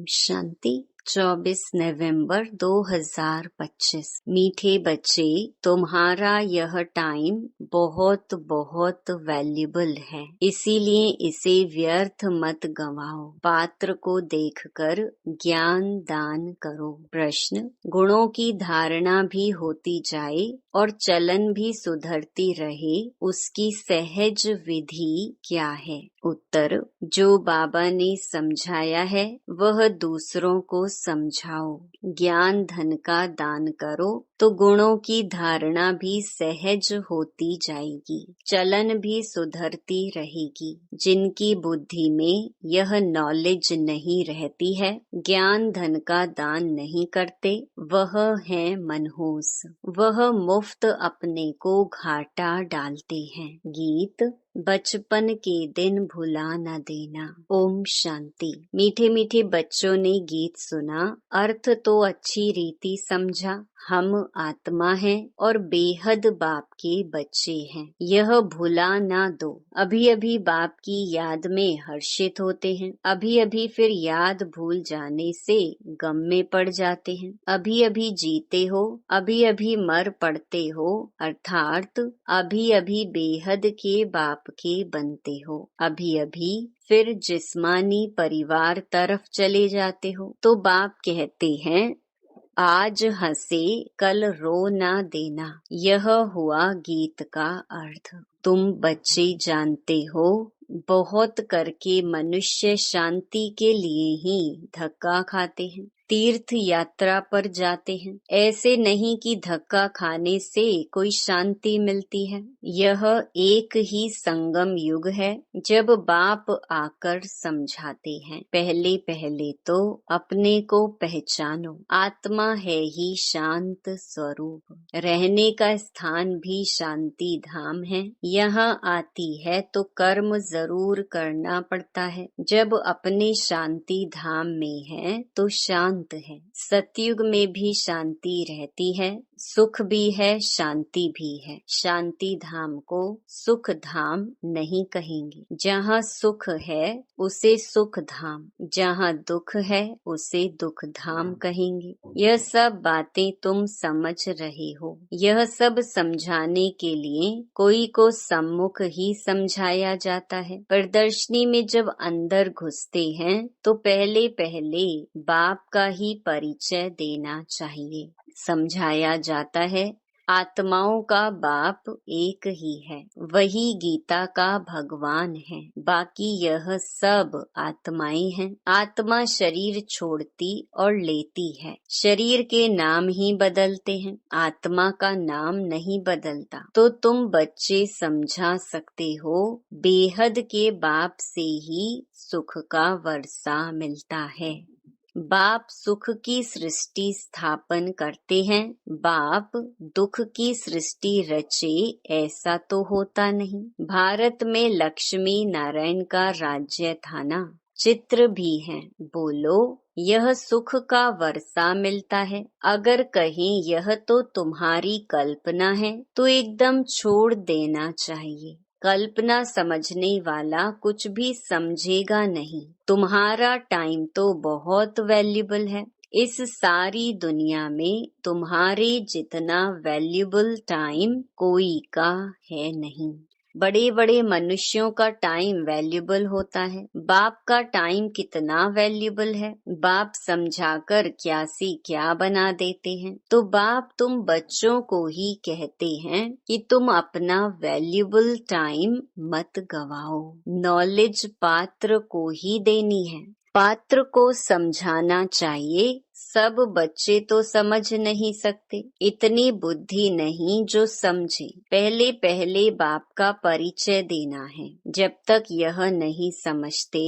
शांति। 24 नवंबर 2025। मीठे बच्चे, तुम्हारा यह टाइम बहुत बहुत वैल्यूबल है, इसीलिए इसे व्यर्थ मत गंवाओ। पात्र को देखकर ज्ञान दान करो। प्रश्न: गुणों की धारणा भी होती जाए और चलन भी सुधरती रहे, उसकी सहज विधि क्या है? उत्तर: जो बाबा ने समझाया है वह दूसरों को समझाओ। ज्ञान धन का दान करो तो गुणों की धारणा भी सहज होती जाएगी, चलन भी सुधरती रहेगी। जिनकी बुद्धि में यह नॉलेज नहीं रहती है, ज्ञान धन का दान नहीं करते, वह है मनहूस। वह मुफ्त अपने को घाटा डालते हैं। गीत: बचपन के दिन भुला न देना। ओम शांति। मीठे मीठे बच्चों ने गीत सुना, अर्थ तो अच्छी रीति समझा। हम आत्मा हैं और बेहद बाप के बच्चे हैं, यह भुला ना दो। अभी अभी बाप की याद में हर्षित होते हैं, अभी अभी फिर याद भूल जाने से गम में पड़ जाते हैं। अभी अभी जीते हो, अभी अभी मर पड़ते हो, अर्थात अभी अभी बेहद के बाप के बनते हो। अभी अभी फिर जिस्मानी परिवार तरफ चले जाते हो तो बाप कहते हैं, आज हंसे कल रो ना देना। यह हुआ गीत का अर्थ। तुम बच्चे जानते हो, बहुत करके मनुष्य शांति के लिए ही धक्का खाते हैं, तीर्थ यात्रा पर जाते हैं। ऐसे नहीं कि धक्का खाने से कोई शांति मिलती है। यह एक ही संगम युग है जब बाप आकर समझाते हैं, पहले पहले तो अपने को पहचानो। आत्मा है ही शांत स्वरूप, रहने का स्थान भी शांति धाम है। यहाँ आती है तो कर्म जरूर करना पड़ता है। जब अपने शांति धाम में है तो शांत है। सतयुग में भी शांति रहती है, सुख भी है, शांति भी है। शांति धाम को सुख धाम नहीं कहेंगे। जहाँ सुख है उसे सुख धाम, जहाँ दुख है उसे दुख धाम कहेंगे। यह सब बातें तुम समझ रहे हो। यह सब समझाने के लिए कोई को सम्मुख ही समझाया जाता है। प्रदर्शनी में जब अंदर घुसते हैं तो पहले पहले बाप का ही परिचय देना चाहिए। समझाया जाता है, आत्माओं का बाप एक ही है, वही गीता का भगवान है, बाकी यह सब आत्माएं हैं। आत्मा शरीर छोड़ती और लेती है, शरीर के नाम ही बदलते हैं, आत्मा का नाम नहीं बदलता। तो तुम बच्चे समझा सकते हो, बेहद के बाप से ही सुख का वर्षा मिलता है। बाप सुख की सृष्टि स्थापन करते हैं, बाप दुख की सृष्टि रचे, ऐसा तो होता नहीं। भारत में लक्ष्मी नारायण का राज्य था ना, चित्र भी है। बोलो, यह सुख का वर्षा मिलता है। अगर कहें यह तो तुम्हारी कल्पना है तो एकदम छोड़ देना चाहिए। कल्पना समझने वाला कुछ भी समझेगा नहीं। तुम्हारा टाइम तो बहुत वैल्यूबल है। इस सारी दुनिया में तुम्हारे जितना वैल्यूबल टाइम कोई का है नहीं। बड़े बड़े मनुष्यों का टाइम वैल्यूबल होता है। बाप का टाइम कितना वैल्यूबल है, बाप समझाकर क्या से क्या बना देते हैं। तो बाप तुम बच्चों को ही कहते हैं कि तुम अपना वैल्यूबल टाइम मत गवाओ। नॉलेज पात्र को ही देनी है, पात्र को समझाना चाहिए। सब बच्चे तो समझ नहीं सकते, इतनी बुद्धि नहीं जो समझे। पहले पहले बाप का परिचय देना है। जब तक यह नहीं समझते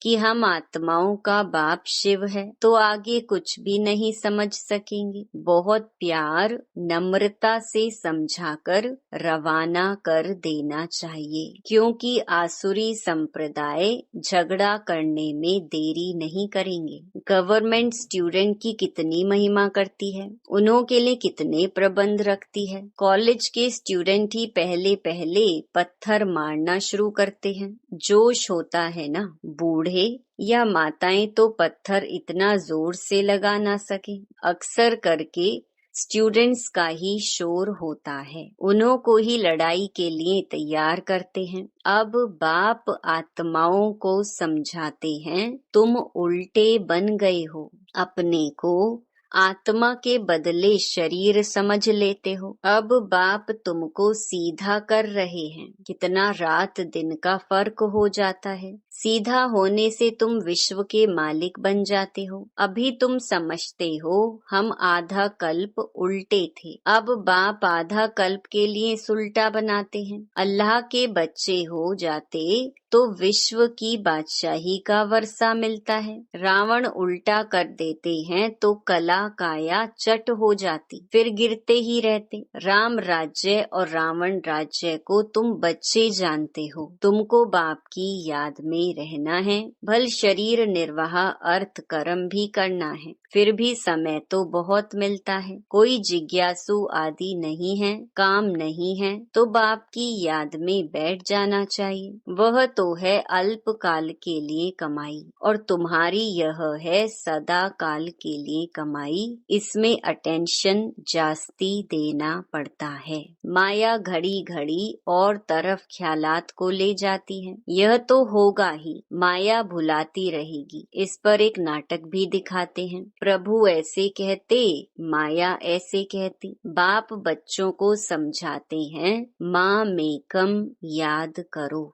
कि हम आत्माओं का बाप शिव है तो आगे कुछ भी नहीं समझ सकेंगे। बहुत प्यार नम्रता से समझाकर रवाना कर देना चाहिए, क्योंकि आसुरी संप्रदाय झगड़ा करने में देरी नहीं करेंगे। गवर्नमेंट स्टूडेंट की कितनी महिमा करती है, उन्हों के लिए कितने प्रबंध रखती है। कॉलेज के स्टूडेंट ही पहले पहले पत्थर मारना शुरू करते हैं। जोश होता है ना, बूढ़े या माताएं तो पत्थर इतना जोर से लगा ना सके। अक्सर करके स्टूडेंट्स का ही शोर होता है, उन्हों को ही लड़ाई के लिए तैयार करते हैं। अब बाप आत्माओं को समझाते हैं, तुम उल्टे बन गए हो, अपने को आत्मा के बदले शरीर समझ लेते हो। अब बाप तुमको सीधा कर रहे हैं। कितना रात दिन का फर्क हो जाता है। सीधा होने से तुम विश्व के मालिक बन जाते हो। अभी तुम समझते हो हम आधा कल्प उल्टे थे। अब बाप आधा कल्प के लिए सुल्टा बनाते हैं। अल्लाह के बच्चे हो जाते तो विश्व की बादशाही का वर्षा मिलता है। रावण उल्टा कर देते हैं तो कला काया चट हो जाती, फिर गिरते ही रहते। राम राज्य और रावण राज्य को तुम बच्चे जानते हो। तुमको बाप की याद में रहना है। भल शरीर निर्वाह अर्थ कर्म भी करना है, फिर भी समय तो बहुत मिलता है। कोई जिज्ञासु आदि नहीं है, काम नहीं है तो बाप की याद में बैठ जाना चाहिए। वह तो है अल्प काल के लिए कमाई और तुम्हारी यह है सदा काल के लिए कमाई। इसमें अटेंशन जास्ती देना पड़ता है। माया घड़ी घड़ी और तरफ ख्यालात को ले जाती है। यह तो होगा ही, माया भुलाती रहेगी। इस पर एक नाटक भी दिखाते हैं। प्रभु ऐसे कहते, माया ऐसे कहती। बाप बच्चों को समझाते हैं, माँ में कम याद करो।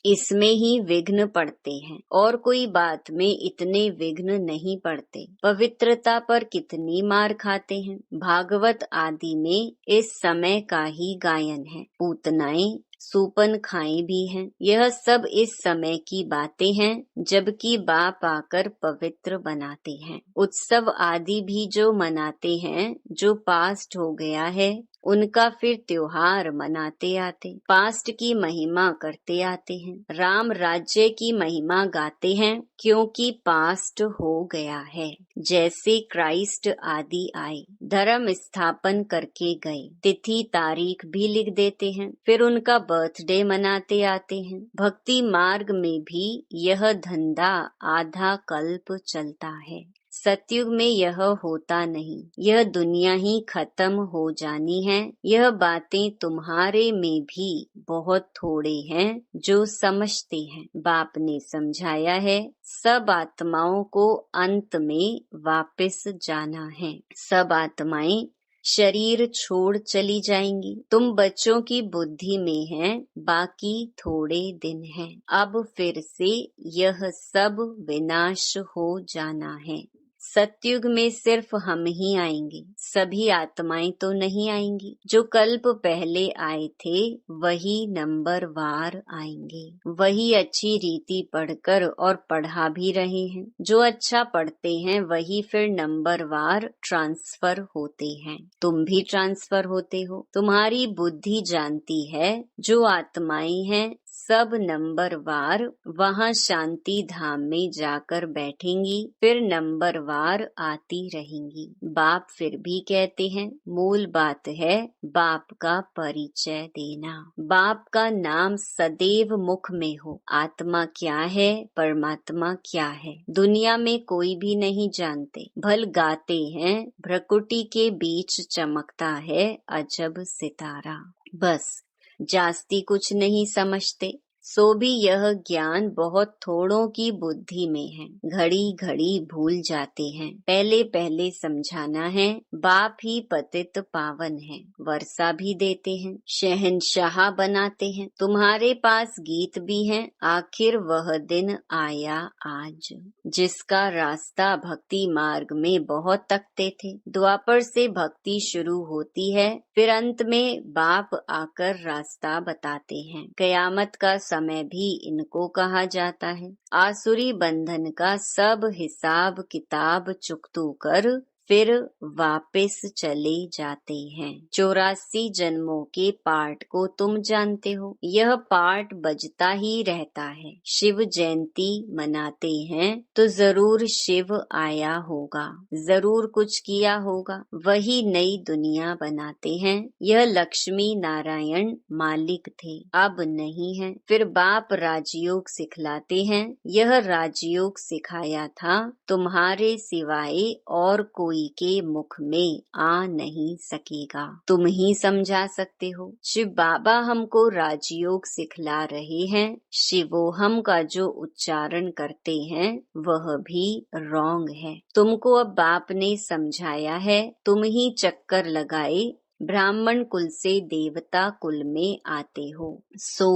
इसमें ही विघ्न पड़ते हैं और कोई बात में इतने विघ्न नहीं पड़ते। पवित्रता पर कितनी मार खाते हैं। भागवत आदि में इस समय का ही गायन है। पूतनाएं सूपन खाएं भी हैं। यह सब इस समय की बातें हैं, जबकि बाप आकर पवित्र बनाते हैं। उत्सव आदि भी जो मनाते हैं, जो पास्ट हो गया है उनका फिर त्योहार मनाते आते, पास्ट की महिमा करते आते हैं। राम राज्य की महिमा गाते हैं क्योंकि पास्ट हो गया है। जैसे क्राइस्ट आदि आए, धर्म स्थापन करके गए, तिथि तारीख भी लिख देते हैं, फिर उनका बर्थडे मनाते आते हैं। भक्ति मार्ग में भी यह धंधा आधा कल्प चलता है। सतयुग में यह होता नहीं। यह दुनिया ही खत्म हो जानी है। यह बातें तुम्हारे में भी बहुत थोड़े हैं जो समझते हैं। बाप ने समझाया है, सब आत्माओं को अंत में वापस जाना है। सब आत्माएं शरीर छोड़ चली जाएंगी। तुम बच्चों की बुद्धि में हैं, बाकी थोड़े दिन हैं। अब फिर से यह सब विनाश हो जाना है। सतयुग में सिर्फ हम ही आएंगे, सभी आत्माएं तो नहीं आएंगी। जो कल्प पहले आए थे वही नंबर वार आएंगे। वही अच्छी रीति पढ़कर और पढ़ा भी रहे हैं। जो अच्छा पढ़ते हैं वही फिर नंबर वार ट्रांसफर होते हैं। तुम भी ट्रांसफर होते हो। तुम्हारी बुद्धि जानती है जो आत्माएं हैं सब नंबर वार वहाँ शांति धाम में जाकर बैठेंगी, फिर नंबर वार आती रहेंगी। बाप फिर भी कहते हैं, मूल बात है बाप का परिचय देना। बाप का नाम सदैव मुख में हो। आत्मा क्या है, परमात्मा क्या है, दुनिया में कोई भी नहीं जानते। भल गाते हैं, भ्रकुटी के बीच चमकता है अजब सितारा। बस जास्ती कुछ नहीं समझते। सो भी यह ज्ञान बहुत थोड़ों की बुद्धि में है। घड़ी घड़ी भूल जाते हैं। पहले पहले समझाना है, बाप ही पतित पावन है। वर्षा भी देते हैं, शहंशाह बनाते हैं। तुम्हारे पास गीत भी हैं। आखिर वह दिन आया आज, जिसका रास्ता भक्ति मार्ग में बहुत तकते थे। द्वापर से भक्ति शुरू होती है, फिर अंत में बाप आकर रास्ता बताते हैं। कयामत का समय भी इनको कहा जाता है। आसुरी बंधन का सब हिसाब किताब चुकतू कर फिर वापस चले जाते हैं। 84 जन्मों के पाठ को तुम जानते हो, यह पाठ बजता ही रहता है। शिव जयंती मनाते हैं तो जरूर शिव आया होगा, जरूर कुछ किया होगा, वही नई दुनिया बनाते हैं। यह लक्ष्मी नारायण मालिक थे, अब नहीं है। फिर बाप राजयोग सिखलाते हैं, यह राजयोग सिखाया था तुम्हारे सिवाय और कोई के मुख में आ नहीं सकेगा, तुम ही समझा सकते हो। शिव बाबा हमको राजयोग सिखला रहे हैं। शिवोहम का जो उच्चारण करते हैं वह भी रॉन्ग है। तुमको अब बाप ने समझाया है, तुम ही चक्कर लगाए ब्राह्मण कुल से देवता कुल में आते हो। सो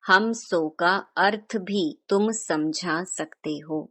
हम सो का अर्थ भी तुम समझा सकते हो।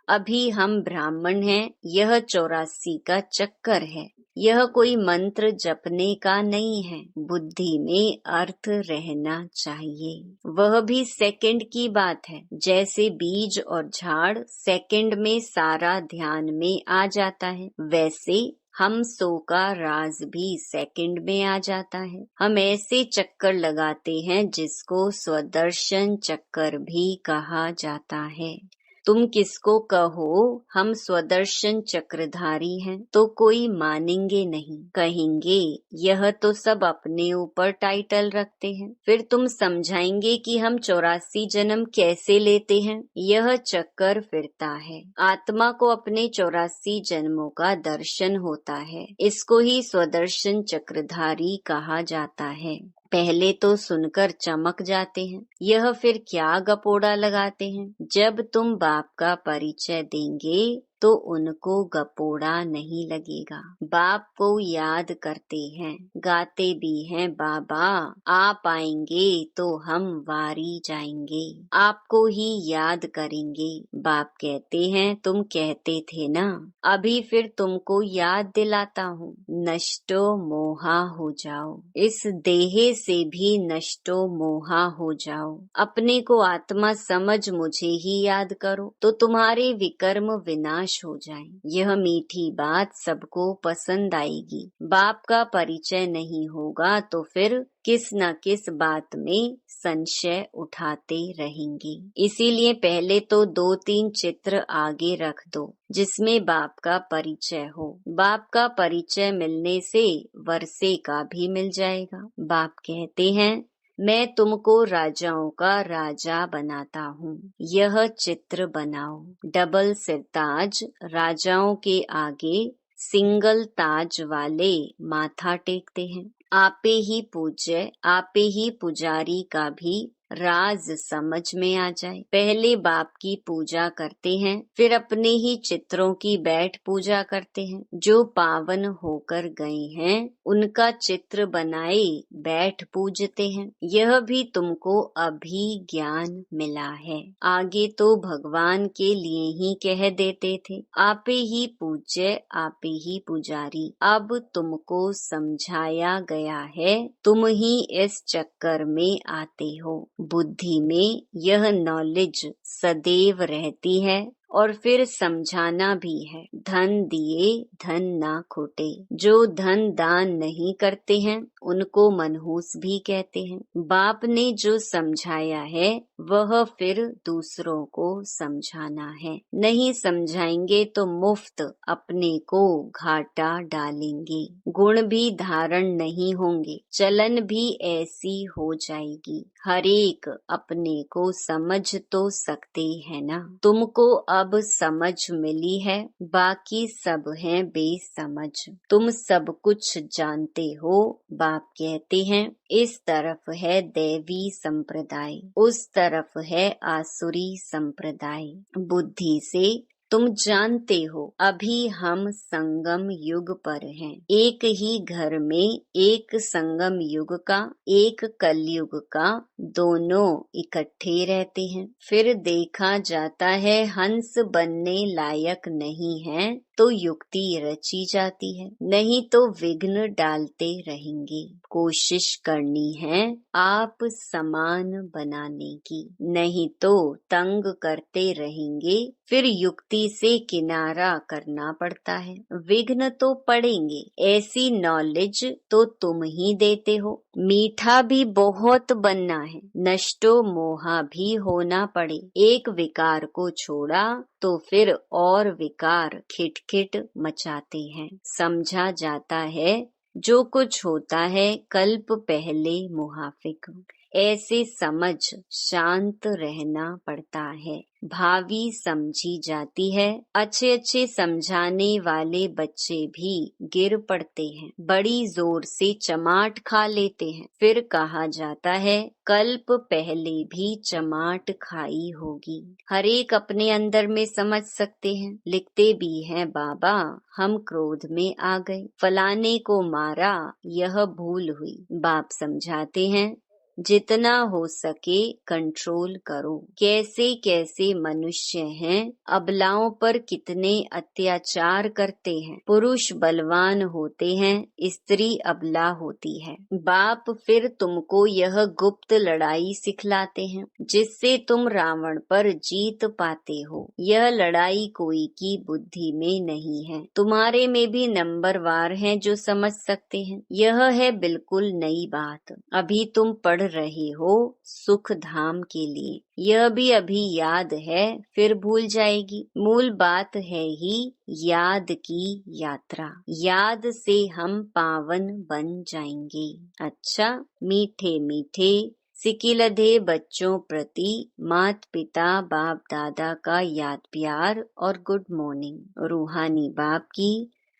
अभी हम ब्राह्मण हैं, यह 84 का चक्कर है। यह कोई मंत्र जपने का नहीं है, बुद्धि में अर्थ रहना चाहिए। वह भी सेकंड की बात है। जैसे बीज और झाड़ सेकंड में सारा ध्यान में आ जाता है, वैसे हम सो का राज भी सेकंड में आ जाता है। हम ऐसे चक्कर लगाते हैं जिसको स्वदर्शन चक्कर भी कहा जाता है। तुम किसको कहो हम स्वदर्शन चक्रधारी हैं तो कोई मानेंगे नहीं, कहेंगे यह तो सब अपने ऊपर टाइटल रखते हैं। फिर तुम समझाएंगे कि हम 84 जन्म कैसे लेते हैं। यह चक्कर फिरता है। आत्मा को अपने 84 जन्मों का दर्शन होता है, इसको ही स्वदर्शन चक्रधारी कहा जाता है। पहले तो सुनकर चमक जाते हैं, यह फिर क्या गपोड़ा लगाते हैं। जब तुम बाप का परिचय देंगे तो उनको गपोड़ा नहीं लगेगा। बाप को याद करते हैं, गाते भी हैं, बाबा आप आएंगे तो हम वारी जाएंगे, आपको ही याद करेंगे। बाप कहते हैं तुम कहते थे ना, अभी फिर तुमको याद दिलाता हूँ, नष्टो मोहा हो जाओ, इस देह से भी नष्टो मोहा हो जाओ। अपने को आत्मा समझ मुझे ही याद करो तो तुम्हारे विकर्म विनाश हो जाए। यह मीठी बात सबको पसंद आएगी। बाप का परिचय नहीं होगा तो फिर किस न किस बात में संशय उठाते रहेंगे। इसीलिए पहले तो 2-3 चित्र आगे रख दो जिसमें बाप का परिचय हो। बाप का परिचय मिलने से वर्षे का भी मिल जाएगा। बाप कहते हैं मैं तुमको राजाओं का राजा बनाता हूँ, यह चित्र बनाओ। डबल सिरताज राजाओं के आगे सिंगल ताज वाले माथा टेकते हैं। आपे ही पूज्य, आपे ही पुजारी का भी राज समझ में आ जाए। पहले बाप की पूजा करते हैं, फिर अपने ही चित्रों की बैठ पूजा करते हैं। जो पावन होकर गए हैं उनका चित्र बनाए बैठ पूजते हैं। यह भी तुमको अभी ज्ञान मिला है, आगे तो भगवान के लिए ही कह देते थे। आपे ही पूज्य, आपे ही पुजारी। अब तुमको समझाया गया है, तुम ही इस चक्कर में आते हो। बुद्धि में यह नॉलेज सदैव रहती है और फिर समझाना भी है। धन दिए धन ना खोटे। जो धन दान नहीं करते हैं उनको मनहूस भी कहते हैं। बाप ने जो समझाया है वह फिर दूसरों को समझाना है। नहीं समझाएंगे तो मुफ्त अपने को घाटा डालेंगे। गुण भी धारण नहीं होंगे, चलन भी ऐसी हो जाएगी। हर एक अपने को समझ तो सकते हैं ना। तुमको अब समझ मिली है, बाकी सब हैं बेसमझ। तुम सब कुछ जानते हो। बाप कहते हैं इस तरफ है दैवी संप्रदाय, उस तरफ है आसुरी संप्रदाय। बुद्धि से तुम जानते हो अभी हम संगम युग पर हैं। एक ही घर में एक संगम युग का, एक कलयुग का, दोनों इकट्ठे रहते हैं। फिर देखा जाता है हंस बनने लायक नहीं है तो युक्ति रची जाती है, नहीं तो विघ्न डालते रहेंगे। कोशिश करनी है आप समान बनाने की, नहीं तो तंग करते रहेंगे। फिर युक्ति गलती से किनारा करना पड़ता है। विघ्न तो पड़ेंगे, ऐसी नॉलेज तो तुम ही देते हो। मीठा भी बहुत बनना है, नष्टो मोहा भी होना पड़े। एक विकार को छोड़ा तो फिर और विकार खिटखिट मचाते हैं। समझा जाता है जो कुछ होता है कल्प पहले मुहाफिक। ऐसे समझ शांत रहना पड़ता है। भावी समझी जाती है। अच्छे अच्छे समझाने वाले बच्चे भी गिर पड़ते हैं, बड़ी जोर से चमाट खा लेते हैं। फिर कहा जाता है कल्प पहले भी चमाट खाई होगी। हर एक अपने अंदर में समझ सकते हैं। लिखते भी हैं बाबा, हम क्रोध में आ गए, फलाने को मारा, यह भूल हुई। बाप समझाते हैं जितना हो सके कंट्रोल करो। कैसे कैसे मनुष्य हैं, अबलाओं पर कितने अत्याचार करते हैं। पुरुष बलवान होते हैं, स्त्री अबला होती है। बाप फिर तुमको यह गुप्त लड़ाई सिखलाते हैं जिससे तुम रावण पर जीत पाते हो। यह लड़ाई कोई की बुद्धि में नहीं है, तुम्हारे में भी नंबरवार हैं जो समझ सकते हैं। यह है बिल्कुल नई बात। अभी तुम पढ़ रहे हो सुख धाम के लिए, यह भी अभी याद है फिर भूल जाएगी। मूल बात है ही याद की यात्रा। याद से हम पावन बन जाएंगे। अच्छा, मीठे मीठे सिकिलधे बच्चों प्रति मात पिता बाप दादा का याद प्यार और गुड मॉर्निंग। रूहानी बाप की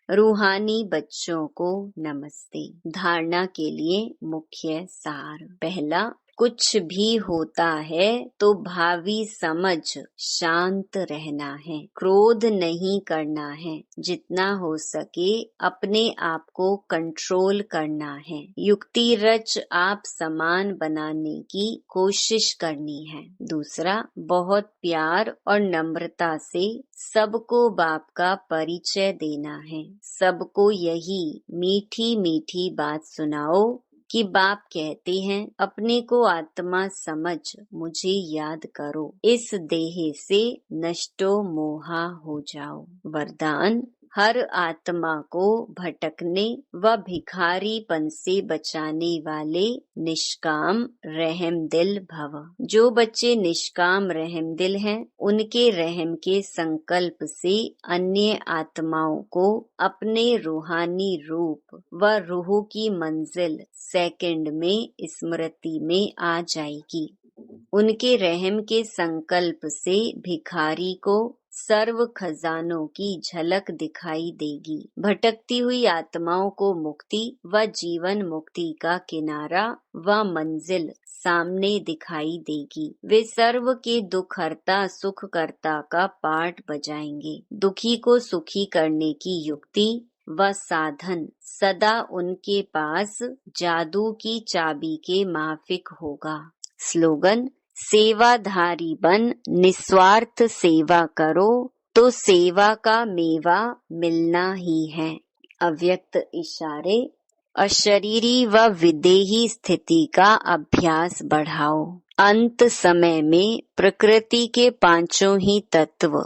रूहानी बच्चों को नमस्ते। धारणा के लिए मुख्य सार। पहला, कुछ भी होता है तो भावी समझ शांत रहना है, क्रोध नहीं करना है। जितना हो सके अपने आप को कंट्रोल करना है। युक्ति रच आप समान बनाने की कोशिश करनी है। दूसरा, बहुत प्यार और नम्रता से सबको बाप का परिचय देना है। सबको यही मीठी मीठी बात सुनाओ कि बाप कहते हैं अपने को आत्मा समझ मुझे याद करो, इस देह से नष्टो मोहा हो जाओ। वरदान, हर आत्मा को भटकने व भिखारीपन से बचाने वाले निष्काम रहम दिल भव। जो बच्चे निष्काम रहम दिल हैं, उनके रहम के संकल्प से अन्य आत्माओं को अपने रूहानी रूप व रूह की मंजिल सेकंड में स्मृति में आ जाएगी। उनके रहम के संकल्प से भिखारी को सर्व खजानों की झलक दिखाई देगी। भटकती हुई आत्माओं को मुक्ति व जीवन मुक्ति का किनारा व मंजिल सामने दिखाई देगी। वे सर्व के दुख हरता सुख करता का पाठ बजाएंगे। दुखी को सुखी करने की युक्ति व साधन सदा उनके पास जादू की चाबी के माफिक होगा। स्लोगन, सेवाधारी बन निस्वार्थ सेवा करो तो सेवा का मेवा मिलना ही है। अव्यक्त इशारे, अशरीरी व विदेही स्थिति का अभ्यास बढ़ाओ। अंत समय में प्रकृति के पांचों ही तत्व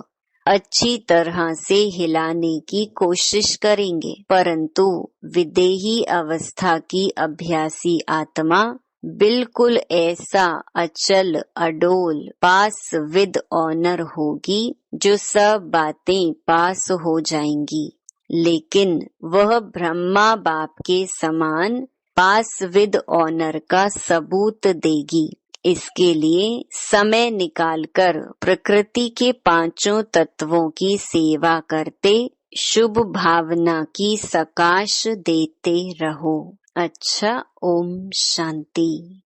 अच्छी तरह से हिलाने की कोशिश करेंगे, परंतु विदेही अवस्था की अभ्यासी आत्मा बिल्कुल ऐसा अचल अडोल पास विद ऑनर होगी जो सब बातें पास हो जाएंगी, लेकिन वह ब्रह्मा बाप के समान पास विद ऑनर का सबूत देगी। इसके लिए समय निकालकर प्रकृति के पांचों तत्वों की सेवा करते शुभ भावना की सकाश देते रहो। अच्छा, ओम शांति।